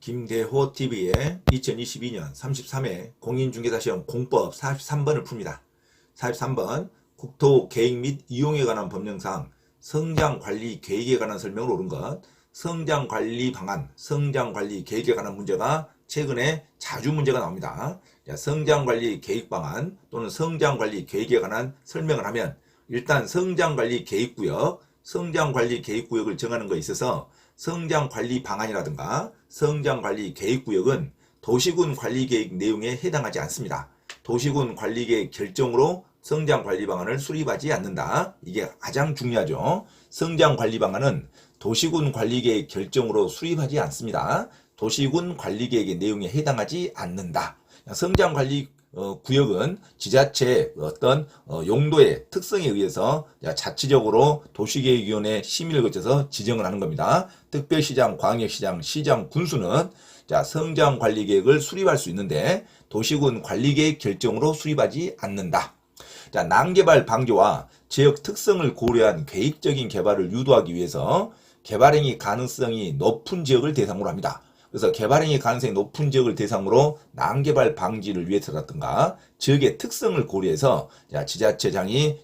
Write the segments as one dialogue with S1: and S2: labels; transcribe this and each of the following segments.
S1: 김대호 TV의 2022년 33회 공인중개사시험 공법 43번을 풉니다. 43번 국토 계획 및 이용에 관한 법령상 성장관리 계획에 관한 설명을 옳은 것, 성장관리 방안, 성장관리 계획에 관한 문제가 최근에 자주 문제가 나옵니다. 성장관리 계획 방안 또는 성장관리 계획에 관한 설명을 하면 일단 성장관리 계획구역, 성장관리 계획구역을 정하는 것에 있어서 성장관리 방안이라든가 성장관리 계획구역은 도시군 관리계획 내용에 해당하지 않습니다. 도시군 관리계획 결정으로 성장관리 방안을 수립하지 않는다. 이게 가장 중요하죠. 성장관리 방안은 도시군 관리계획 결정으로 수립하지 않습니다. 도시군 관리계획의 내용에 해당하지 않는다. 성장관리 구역은 지자체의 어떤 용도의 특성에 의해서 자치적으로 도시계획위원회 심의를 거쳐서 지정을 하는 겁니다. 특별시장, 광역시장, 시장, 군수는 성장관리계획을 수립할 수 있는데 도시군 관리계획 결정으로 수립하지 않는다. 난개발 방조와 지역 특성을 고려한 계획적인 개발을 유도하기 위해서 개발행위 가능성이 높은 지역을 대상으로 합니다. 그래서 개발행위 가능성이 높은 지역을 대상으로 난개발 방지를 위해서라든가 지역의 특성을 고려해서 지자체장이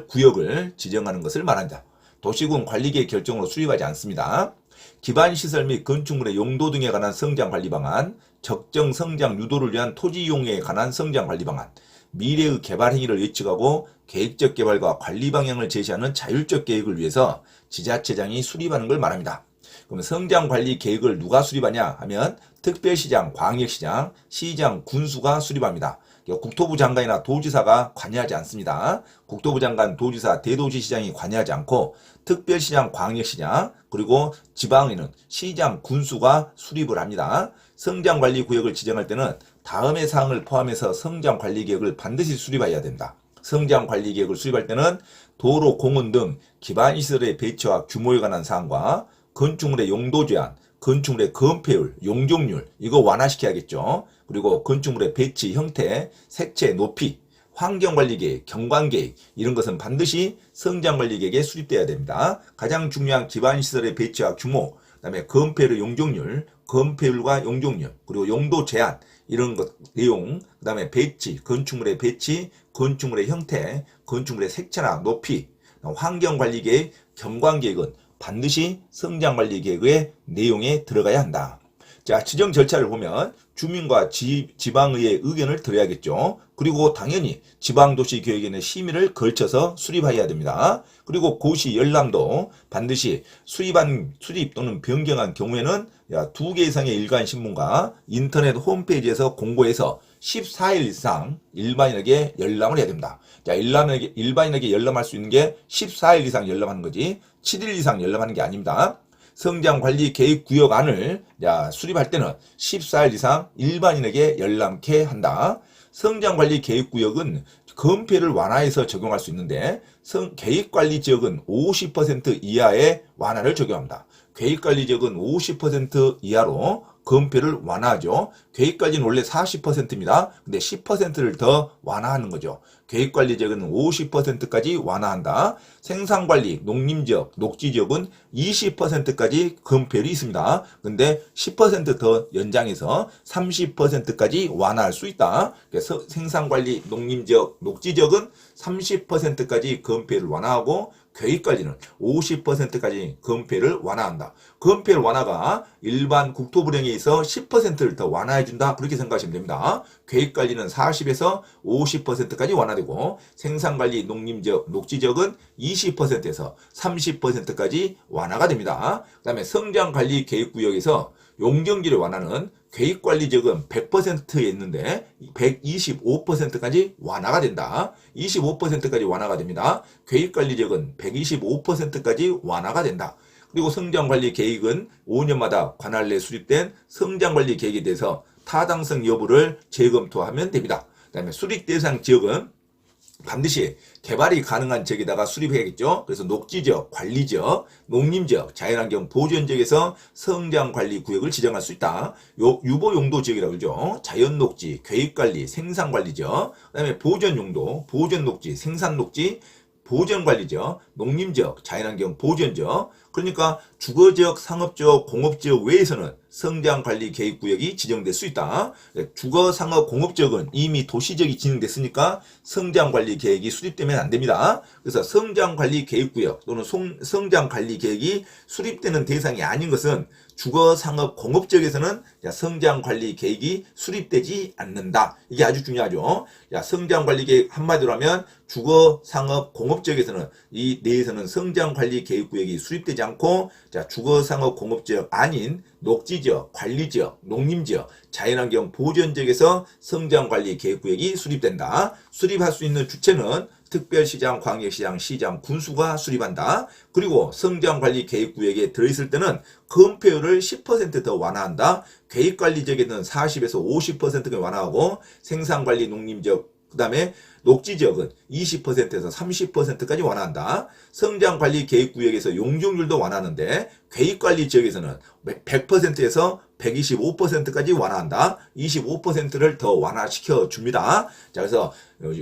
S1: 구역을 지정하는 것을 말한다. 도시군 관리계획 결정으로 수립하지 않습니다. 기반시설 및 건축물의 용도 등에 관한 성장관리 방안, 적정 성장 유도를 위한 토지 이용에 관한 성장관리 방안, 미래의 개발 행위를 예측하고 계획적 개발과 관리 방향을 제시하는 자율적 계획을 위해서 지자체장이 수립하는 걸 말합니다. 그럼 성장관리 계획을 누가 수립하냐 하면 특별시장, 광역시장, 시장, 군수가 수립합니다. 국토부 장관이나 도지사가 관여하지 않습니다. 국토부 장관, 도지사, 대도시시장이 관여하지 않고 특별시장, 광역시장, 그리고 지방에는 시장, 군수가 수립을 합니다. 성장관리구역을 지정할 때는 다음의 사항을 포함해서 성장관리계획을 반드시 수립해야 됩니다. 성장관리계획을 수립할 때는 도로, 공원 등 기반시설의 배치와 규모에 관한 사항과 건축물의 용도 제한, 건축물의 건폐율, 용적률 이거 완화시켜야겠죠. 그리고 건축물의 배치, 형태, 색채, 높이, 환경관리계획, 경관계획 이런 것은 반드시 성장관리계획에 수립돼야 됩니다. 가장 중요한 기반시설의 배치와 규모, 그 다음에 건폐율의 용적률, 건폐율과 용적률, 그리고 용도 제한 이런 것 내용, 그 다음에 배치, 건축물의 배치, 건축물의 형태, 건축물의 색채나 높이, 환경관리계획, 경관계획은 반드시 성장관리계획의 내용에 들어가야 한다. 자, 지정 절차를 보면 주민과 지방의회 의견을 들어야겠죠. 그리고 당연히 지방도시계획위원회 심의를 걸쳐서 수립해야 됩니다. 그리고 고시, 열람도 반드시 수립 또는 변경한 경우에는 2개 이상의 일간신문과 인터넷 홈페이지에서 공고해서 14일 이상 일반인에게 열람을 해야 됩니다. 자, 일반인에게 열람할 수 있는 게 14일 이상 열람하는 거지 7일 이상 열람하는 게 아닙니다. 성장관리계획구역안을 수립할 때는 14일 이상 일반인에게 열람케 한다. 성장관리계획구역은 건폐를 완화해서 적용할 수 있는데 계획관리지역은 50% 이하의 완화를 적용합니다. 계획관리지역은 50% 이하로 건폐를 완화하죠. 계획관리는 원래 40%입니다. 근데 10%를 더 완화하는 거죠. 계획관리지역은 50%까지 완화한다. 생산관리, 농림지역, 녹지지역은 20%까지 건폐율이 있습니다. 근데 10% 더 연장해서 30%까지 완화할 수 있다. 그래서 생산관리, 농림지역, 녹지지역은 30%까지 건폐율을 완화하고 계획관리는 50%까지 건폐를 완화한다. 건폐율 완화가 일반 국토부령에 있어 10%를 더 완화해준다. 그렇게 생각하시면 됩니다. 계획관리는 40에서 50%까지 완화되고 생산관리, 농림지역, 녹지지역은 20%에서 30%까지 완화가 됩니다. 그 다음에 성장관리 계획구역에서 용적률의 완화는 계획관리지역은 100%에 있는데 125%까지 완화가 된다. 25%까지 완화가 됩니다. 계획관리지역은 125%까지 완화가 된다. 그리고 성장관리계획은 5년마다 관할 내 수립된 성장관리계획에 대해서 타당성 여부를 재검토하면 됩니다. 그 다음에 수립 대상 지역은 반드시 개발이 가능한 지역에다가 수립해야겠죠. 그래서 녹지지역, 관리지역, 농림지역, 자연환경 보존지역에서 성장관리구역을 지정할 수 있다. 유보용도지역이라고 그러죠. 자연녹지, 계획관리, 생산관리지역, 그 다음에 보존용도, 보존녹지, 생산녹지, 보존관리지역, 농림지역, 자연환경 보존지역, 그러니까 주거지역, 상업지역, 공업지역 외에서는 성장관리계획구역이 지정될 수 있다. 주거, 상업, 공업지역은 이미 도시지역이 진행됐으니까 성장관리계획이 수립되면 안 됩니다. 그래서 성장관리계획구역 또는 성장관리계획이 수립되는 대상이 아닌 것은 주거, 상업, 공업지역에서는 성장관리계획이 수립되지 않는다. 이게 아주 중요하죠. 성장관리계획 한마디로 하면 주거, 상업, 공업지역에서는 이 내에서는 성장관리계획구역이 수립되지 않고 주거, 상업, 공업지역 아닌 녹지지역, 관리지역, 농림지역, 자연환경 보전지역에서 성장관리계획구역이 수립된다. 수립할 수 있는 주체는 특별시장, 광역시장, 시장, 군수가 수립한다. 그리고 성장관리계획구역에 들어있을 때는 건폐율을 10% 더 완화한다. 계획관리지역에는 40에서 50%가 완화하고 생산관리 농림지역 그 다음에 녹지지역은 20%에서 30%까지 완화한다. 성장관리계획구역에서 용적률도 완화하는데 계획관리지역에서는 100%에서 125%까지 완화한다. 25%를 더 완화시켜 줍니다. 자, 그래서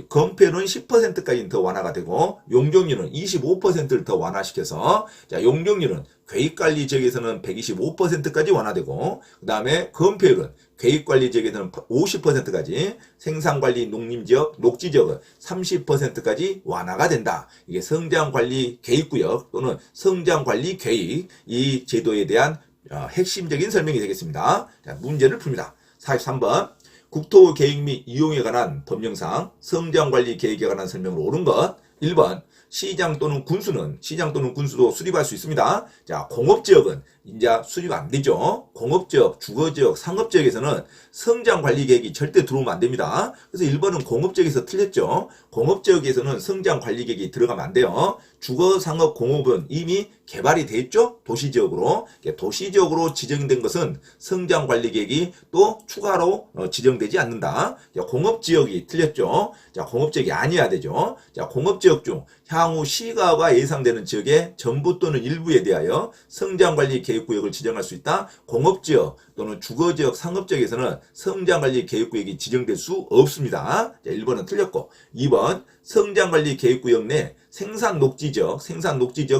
S1: 건폐율은 10%까지 더 완화가 되고 용적률은 25%를 더 완화시켜서 자, 용적률은 계획관리지역에서는 125%까지 완화되고 그 다음에 건폐율은 계획관리지역에서는 50%까지 생산관리 농림지역, 녹지지역은 30%까지 완화가 된다. 이게 성장관리계획구역 또는 성장관리계획 이 제도에 대한 핵심적인 설명이 되겠습니다. 자, 문제를 풉니다. 43번 국토계획 및 이용에 관한 법령상 성장관리계획에 관한 설명으로 옳은 것 1번 시장 또는 군수도 수립할 수 있습니다. 자, 공업지역은 이제 수립 안 되죠. 공업지역, 주거지역, 상업지역에서는 성장관리계획이 절대 들어오면 안 됩니다. 그래서 1번은 공업지역에서 틀렸죠. 공업지역에서는 성장관리계획이 들어가면 안 돼요. 주거, 상업, 공업은 이미 개발이 됐죠. 도시지역으로. 도시지역으로 지정된 것은 성장관리계획이 또 추가로 지정되지 않는다. 공업지역이 틀렸죠. 자, 공업지역이 아니어야 되죠. 자, 공업지역 중 향후 시가가 예상되는 지역의 전부 또는 일부에 대하여 성장관리계획구역을 지정할 수 있다. 공업지역 또는 주거지역, 상업지역에서는 성장관리계획구역이 지정될 수 없습니다. 자, 1번은 틀렸고 2번 성장관리계획구역 내 생산녹지지역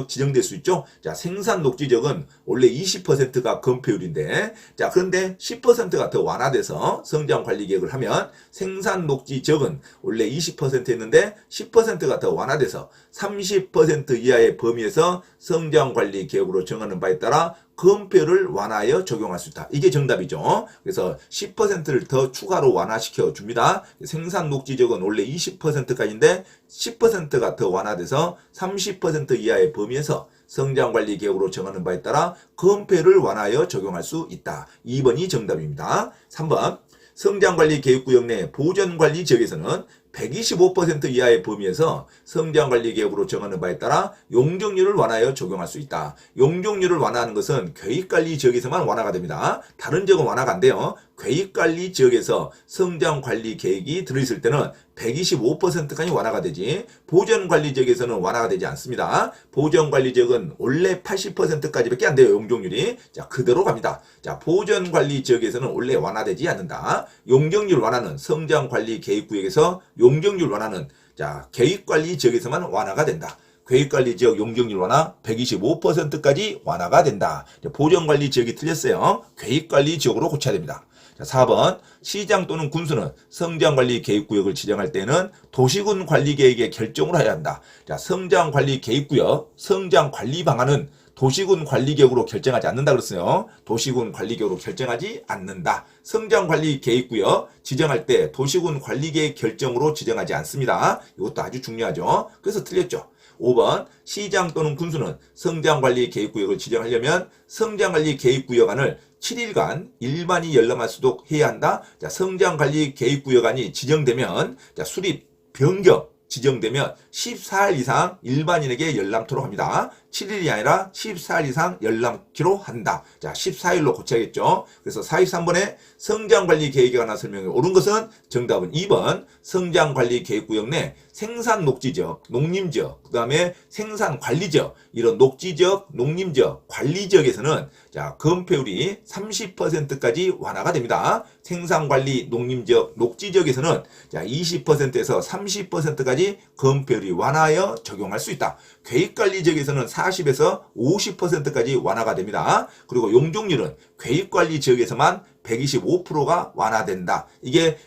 S1: 지정될 수 있죠. 자, 생산녹지지역은 원래 20%가 건폐율인데 자, 그런데 10%가 더 완화돼서 성장관리계획을 하면 생산녹지지역은 원래 20%였는데 10%가 더 완화돼서 30% 이하의 범위에서 성장관리계획으로 정하는 바에 따라 건폐율을 완화하여 적용할 수 있다. 이게 정답이죠. 그래서 10%를 더 추가로 완화시켜 줍니다. 생산녹지지역은 원래 20%까지인데 10%가 더 완화돼서 30% 이하의 범위에서 성장관리계획으로 정하는 바에 따라 건폐율을 완화하여 적용할 수 있다. 2번이 정답입니다. 3번 성장관리계획구역 내 보전관리지역에서는 125% 이하의 범위에서 성장관리계획으로 정하는 바에 따라 용적률을 완화하여 적용할 수 있다. 용적률을 완화하는 것은 계획관리지역에서만 완화가 됩니다. 다른 지역은 완화가 안 돼요. 계획관리지역에서 성장관리계획이 들어있을 때는 125%까지 완화가 되지 보전관리지역에서는 완화가 되지 않습니다. 보전관리지역은 원래 80%까지밖에 안 돼요. 용적률이. 자, 그대로 갑니다. 자, 보전관리지역에서는 원래 완화되지 않는다. 용적률 완화는 성장관리계획구역에서 용적률 완화는 자, 계획관리지역에서만 완화가 된다. 계획관리지역 용적률 완화 125%까지 완화가 된다. 보전관리지역이 틀렸어요. 계획관리지역으로 고쳐야 됩니다. 자, 4번 시장 또는 군수는 성장관리계획구역을 지정할 때는 도시군 관리계획의 결정을 해야 한다. 자, 성장관리계획구역, 성장관리 방안은 도시군 관리계획으로 결정하지 않는다 그랬어요. 도시군 관리계획으로 결정하지 않는다. 성장관리계획구역 지정할 때 도시군 관리계획 결정으로 지정하지 않습니다. 이것도 아주 중요하죠. 그래서 틀렸죠. 5번 시장 또는 군수는 성장관리계획구역을 지정하려면 성장관리계획구역안을 7일간 일반이 열람할 수도 해야 한다. 자, 성장관리계획구역안이 지정되면 자, 수립 변경 지정되면 14일 이상 일반인에게 열람토록 합니다. 7일이 아니라 14일 이상 열람키로 한다. 자, 14일로 고쳐야겠죠. 그래서 43번에 성장관리계획에 관한 설명이 옳은 것은 정답은 2번 성장관리계획구역 내 생산녹지지역, 농림지역, 그 다음에 생산관리지역, 이런 녹지지역, 농림지역, 관리지역에서는 자, 건폐율이 30%까지 완화가 됩니다. 생산관리, 농림지역, 녹지지역에서는 자, 20%에서 30%까지 건폐율이 완화하여 적용할 수 있다. 계획관리지역에서는 40에서 50%까지 완화가 됩니다. 그리고 용적률은 괴입관리 지역에서만 125%가 완화된다. 이게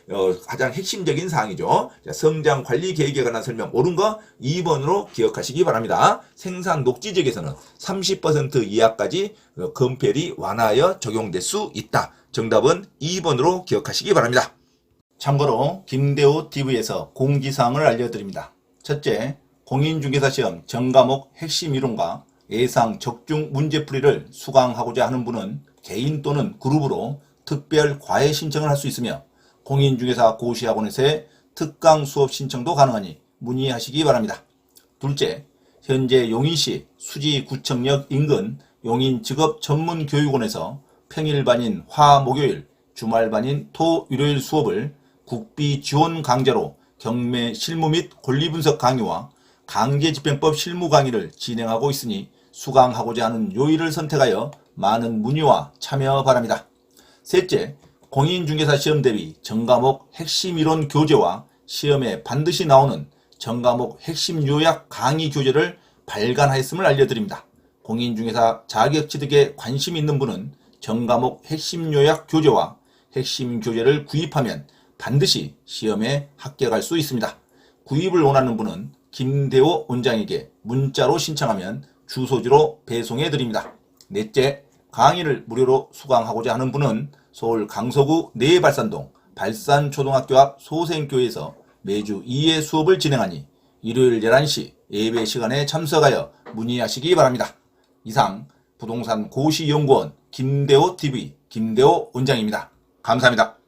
S1: 가장 핵심적인 사항이죠. 성장 관리 계획에 관한 설명 옳은 거 2번으로 기억하시기 바랍니다. 생산 녹지 지역에서는 30% 이하까지 건폐율이 완화하여 적용될 수 있다. 정답은 2번으로 기억하시기 바랍니다. 참고로 김대호 TV에서 공지사항을 알려드립니다. 첫째, 공인중개사 시험 전과목 핵심 이론과 예상 적중 문제풀이를 수강하고자 하는 분은 개인 또는 그룹으로 특별 과외 신청을 할 수 있으며 공인중개사 고시학원에서의 특강 수업 신청도 가능하니 문의하시기 바랍니다. 둘째, 현재 용인시 수지구청역 인근 용인직업전문교육원에서 평일반인 화, 목요일, 주말반인 토, 일요일 수업을 국비 지원 강좌로 경매 실무 및 권리분석 강의와 강제집행법 실무 강의를 진행하고 있으니 수강하고자 하는 요일을 선택하여 많은 문의와 참여 바랍니다. 셋째, 공인중개사 시험 대비 전과목 핵심 이론 교재와 시험에 반드시 나오는 전과목 핵심 요약 강의 교재를 발간하였음을 알려드립니다. 공인중개사 자격 취득에 관심 있는 분은 전과목 핵심 요약 교재와 핵심 교재를 구입하면 반드시 시험에 합격할 수 있습니다. 구입을 원하는 분은 김대호 원장에게 문자로 신청하면 주소지로 배송해 드립니다. 넷째, 강의를 무료로 수강하고자 하는 분은 서울 강서구 내발산동 발산초등학교 앞 소생교회에서 매주 2회 수업을 진행하니 일요일 11시 예배 시간에 참석하여 문의하시기 바랍니다. 이상 부동산 고시연구원 김대호 TV 김대호 원장입니다. 감사합니다.